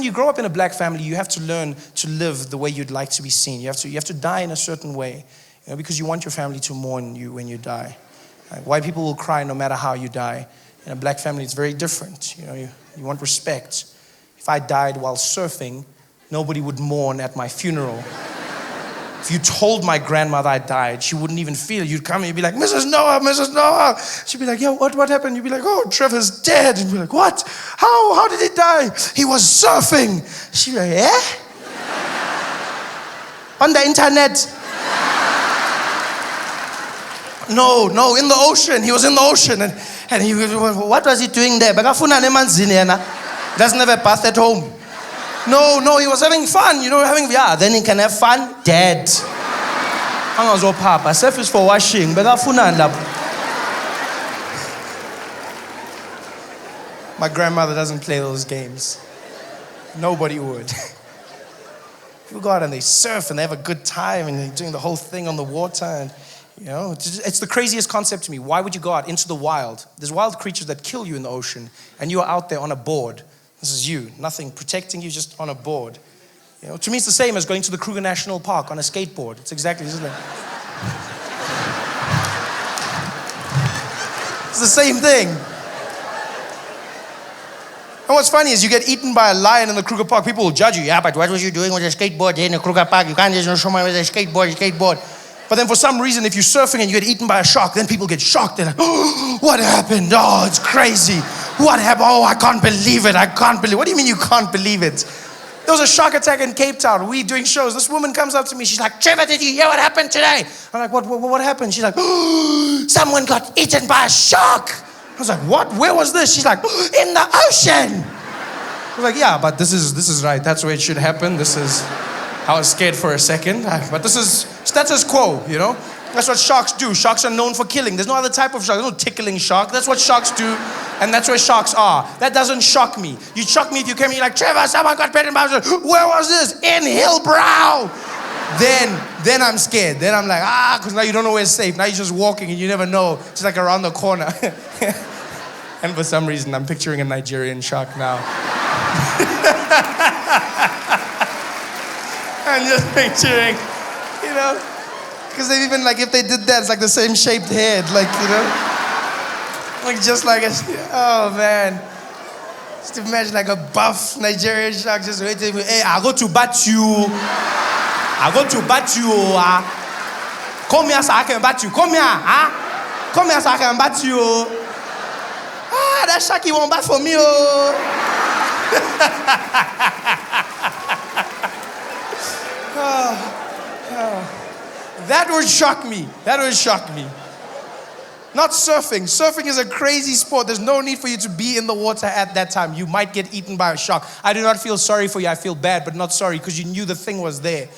when you grow up in a black family, you have to learn to live the way you'd like to be seen. You have to die in a certain way, because you want your family to mourn you when you die. White people will cry no matter how you die. In a black family, it's very different. You want respect. If I died while surfing, nobody would mourn at my funeral. If you told my grandmother I died, she wouldn't even feel it. You'd come and you'd be like, Mrs. Noah, Mrs. Noah. She'd be like, yeah, what happened? You'd be like, oh, Trevor's dead. And you'd be like, what? How did he die? He was surfing. She'd be like, eh? On the internet. No, in the ocean. He was in the ocean. And he, what was he doing there? He doesn't have a bath at home. No, he was having fun, then he can have fun, dead. Papa, surf is for washing, my grandmother doesn't play those games. Nobody would. People go out and they surf and they have a good time and they're doing the whole thing on the water and it's the craziest concept to me. Why would you go out into the wild? There's wild creatures that kill you in the ocean and you are out there on a board. This is you, nothing protecting you, just on a board. To me, it's the same as going to the Kruger National Park on a skateboard. It's exactly, isn't it? It's the same thing. And what's funny is you get eaten by a lion in the Kruger Park. People will judge you. Yeah, but what was you doing with a skateboard in the Kruger Park? You can't just show me with a skateboard. But then for some reason, if you're surfing and you get eaten by a shark, then people get shocked. They're like, oh, what happened? Oh, it's crazy. What happened? Oh, I can't believe it. What do you mean you can't believe it? There was a shark attack in Cape Town. We doing shows. This woman comes up to me. She's like, Trevor, did you hear what happened today? I'm like, what happened? She's like, oh, someone got eaten by a shark. I was like, what? Where was this? She's like, oh, in the ocean. I was like, yeah, but this is right. That's where it should happen. I was scared for a second, but this is status quo, That's what sharks do. Sharks are known for killing. There's no other type of shark. There's no tickling shark. That's what sharks do, and that's where sharks are. That doesn't shock me. You'd shock me if you came and you're like, Trevor, someone got bitten by a shark. Where was this? In Hillbrow. Then I'm scared. Then I'm like, because now you don't know where it's safe. Now you're just walking and you never know. It's like around the corner. And for some reason, I'm picturing a Nigerian shark now. I'm just picturing, because they've even, if they did that, it's like the same shaped head, oh man. Just imagine like a buff Nigerian shark just waiting, hey, I go to bat you. Come here so I can bat you. Come here, Come here so I can bat you. That shark, he won't bat for me, That would shock me. Not surfing. Surfing is a crazy sport. There's no need for you to be in the water at that time. You might get eaten by a shark. I do not feel sorry for you. I feel bad, but not sorry because you knew the thing was there.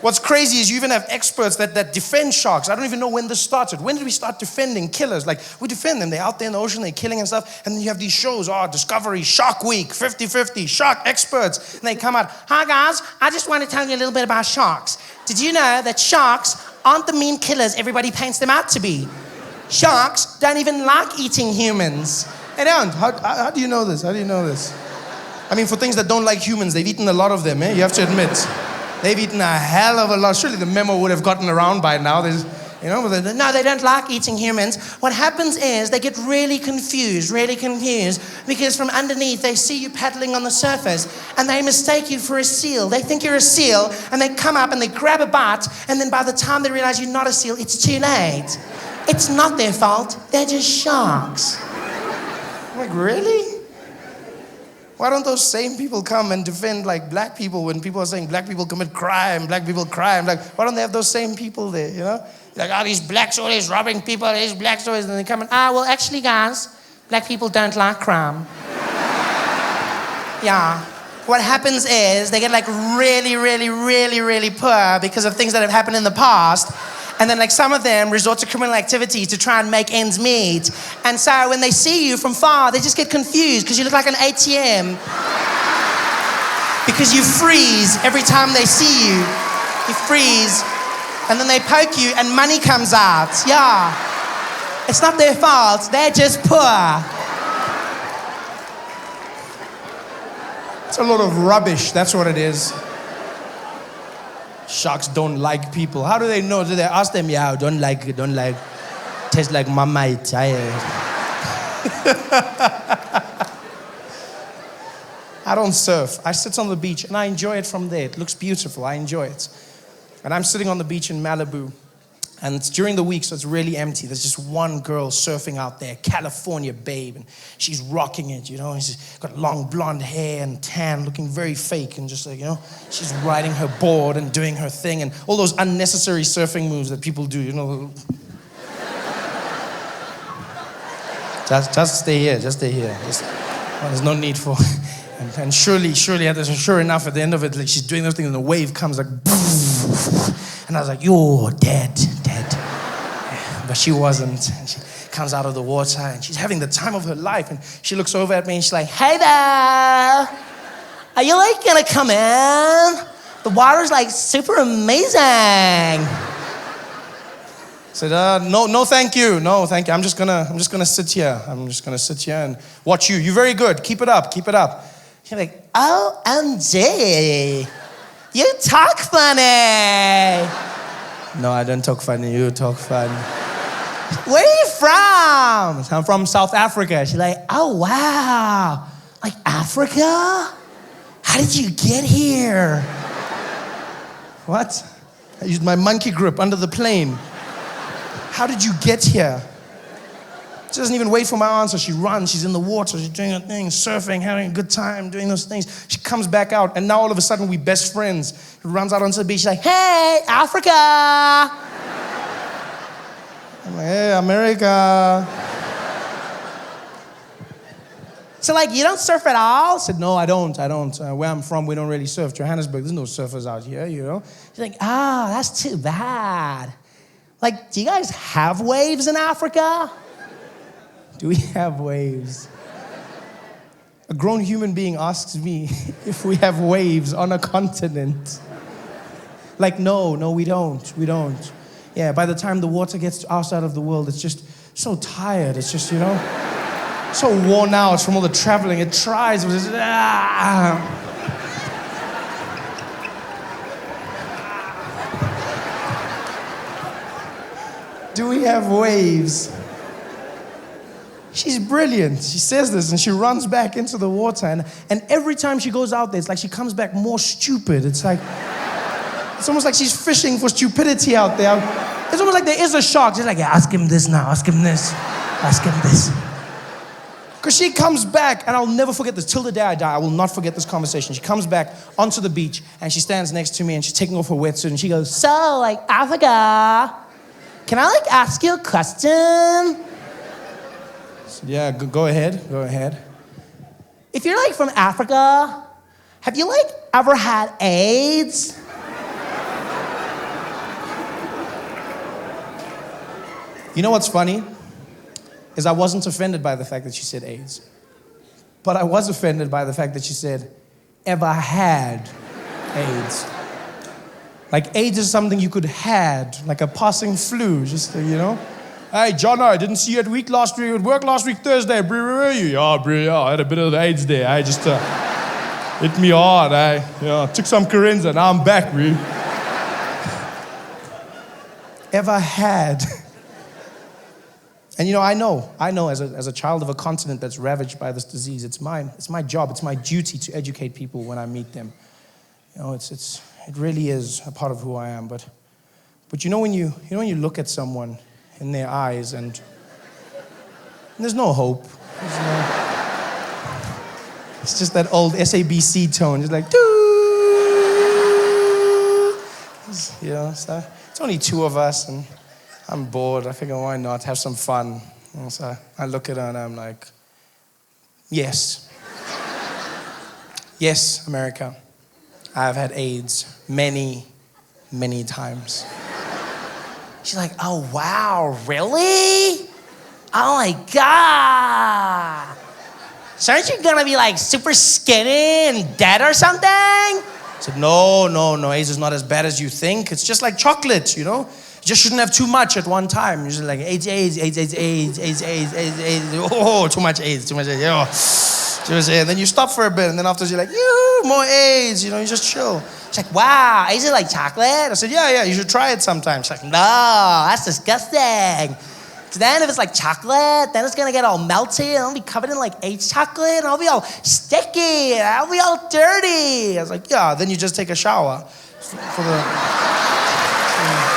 What's crazy is you even have experts that defend sharks. I don't even know when this started. When did we start defending killers? We defend them. They're out there in the ocean, they're killing and stuff. And then you have these shows, Discovery, Shark Week, 50-50, shark experts. And they come out, hi guys, I just want to tell you a little bit about sharks. Did you know that sharks aren't the mean killers everybody paints them out to be? Sharks don't even like eating humans. They don't. How do you know this? I mean, for things that don't like humans, they've eaten a lot of them, You have to admit. They've eaten a hell of a lot. Surely the memo would have gotten around by now. No, they don't like eating humans. What happens is they get really confused, because from underneath they see you paddling on the surface and they mistake you for a seal. They think you're a seal and they come up and they grab a bite, and then by the time they realize you're not a seal, it's too late. It's not their fault. They're just sharks. I'm like, really? Why don't those same people come and defend black people when people are saying black people commit crime, black people crime? Why don't they have those same people there, these blacks always robbing people, these blacks always, and they come and, well, actually, guys, black people don't like crime. Yeah. What happens is they get really poor because of things that have happened in the past. And then some of them resort to criminal activity to try and make ends meet. And so when they see you from far, they just get confused because you look like an ATM. Because you freeze every time they see you. You freeze. And then they poke you and money comes out. Yeah. It's not their fault. They're just poor. It's a lot of rubbish, that's what it is. Sharks don't like people. How do they know? Do they ask them, yeah, don't like, tastes like Marmite. I don't surf. I sit on the beach and I enjoy it from there. It looks beautiful. I enjoy it. And I'm sitting on the beach in Malibu. And it's during the week, so it's really empty. There's just one girl surfing out there, California babe. And she's rocking it, you know. And she's got long blonde hair and tan, looking very fake. And just like, you know, she's riding her board and doing her thing. And all those unnecessary surfing moves that people do, you know. Just stay here, there's no need for... And surely, sure enough, at the end of it, like she's doing those things and the wave comes like, and I was like, you're dead. But she wasn't. And she comes out of the water and she's having the time of her life. And she looks over at me and she's like, hey there, are you like gonna come in? The water's like super amazing. I said, no, thank you. I'm just gonna sit here. I'm just gonna sit here and watch you. You're very good. Keep it up. She's like, OMG, you talk funny. No, I don't talk funny, you talk funny. Where are you from? I'm from South Africa. She's like, oh wow, like Africa? How did you get here? What? I used my monkey grip under the plane. How did you get here? She doesn't even wait for my answer. She runs, she's in the water, she's doing her thing, surfing, having a good time, doing those things. She comes back out, and now all of a sudden we're best friends. She runs out onto the beach, she's like, hey, Africa! I'm like, hey, America. So like, you don't surf at all? I said, no, I don't. Where I'm from, we don't really surf. Johannesburg, there's no surfers out here, you know? She's like, oh, that's too bad. Like, do you guys have waves in Africa? Do we have waves? A grown human being asks me if we have waves on a continent. Like, no, we don't. Yeah, by the time the water gets to our side of the world, it's just so tired. It's just, you know, so worn out from all the traveling. It tries, but it's, Do we have waves? She's brilliant. She says this and she runs back into the water. And every time she goes out there, it's like she comes back more stupid. It's almost like she's fishing for stupidity out there. It's almost like there is a shark. She's like, yeah, ask him this now, ask him this. Because she comes back, and I'll never forget this. Till the day I die, I will not forget this conversation. She comes back onto the beach, and she stands next to me, and she's taking off her wetsuit, and she goes, so, like, Africa, can I, like, ask you a question? Yeah, go ahead. If you're like from Africa, have you like ever had AIDS? You know what's funny? Is I wasn't offended by the fact that she said AIDS. But I was offended by the fact that she said, ever had AIDS. Like AIDS is something you could had, like a passing flu, just, you know? Hey, John, I didn't see you at work last week Thursday. Where were you? Yeah, I had a bit of AIDS there. I just hit me hard. I took some Corinza. Now I'm back, bro. Ever had? And you know, I know as a child of a continent that's ravaged by this disease, it's my job, it's my duty to educate people when I meet them. You know, it really is a part of who I am. But you know when you look at someone in their eyes and there's no hope. It's just that old SABC tone. It's like, doo. You know, so it's only two of us and I'm bored. I figure, why not have some fun? And so I look at her and I'm like, yes. Yes, America. I've had AIDS many, many times. She's like, oh, wow, really? Oh, my God. So aren't you going to be, like, super skinny and dead or something? I said, no, AIDS is not as bad as you think. It's just like chocolate, you know? You just shouldn't have too much at one time. You're just like, AIDS. Oh, too much AIDS. Oh. She was, and then you stop for a bit, and then after you're like, more AIDS, you just chill. She's like, wow, is it like chocolate? I said, yeah, you should try it sometime. She's like, no, that's disgusting. So then if it's like chocolate, then it's gonna get all melty, and I'll be covered in like AIDS chocolate, and I'll be all sticky, and I'll be all dirty. I was like, yeah, then you just take a shower for the...